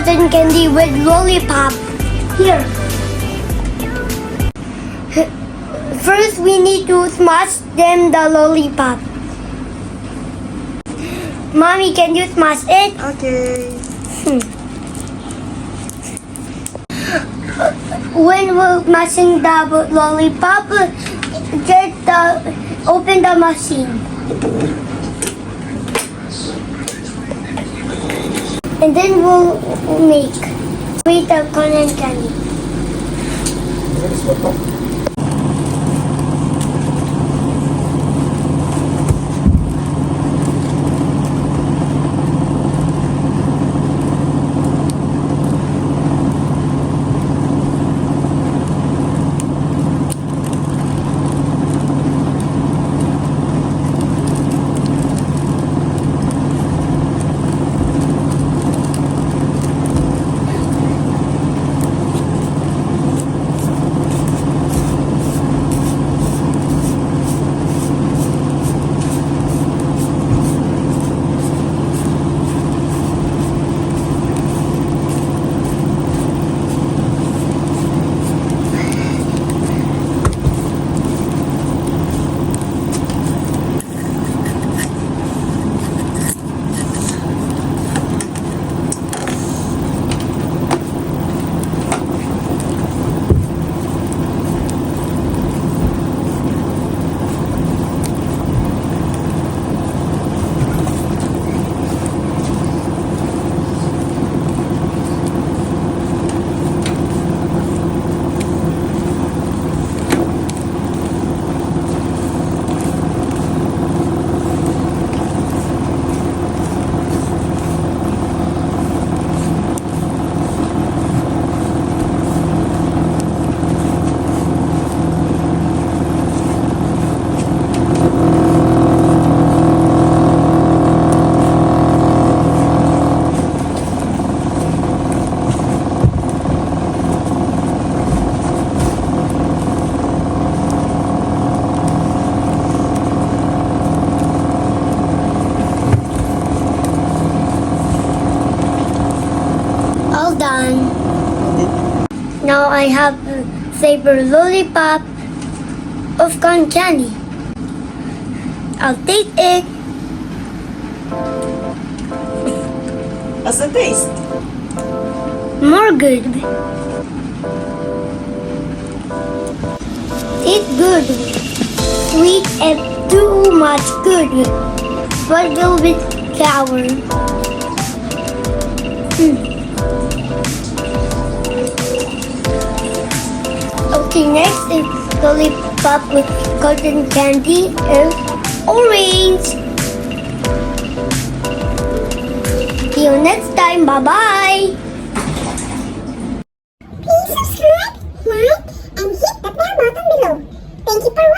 cotton candy with lollipop. Here. First, we need to smash them the lollipop. Mommy, can you smash it? Okay. When we're mashing the lollipop, open the machine. And then we'll make with the cotton candy. All done. Now I have a flavor lollipop of cotton candy. I'll take it. What's the taste? More good. It's good. Sweet and too much good. But a little bit sour. Okay, next is lollipop with cotton candy and orange. See you next time. Bye-bye. Please subscribe, like, and hit the bell button below. Thank you for watching.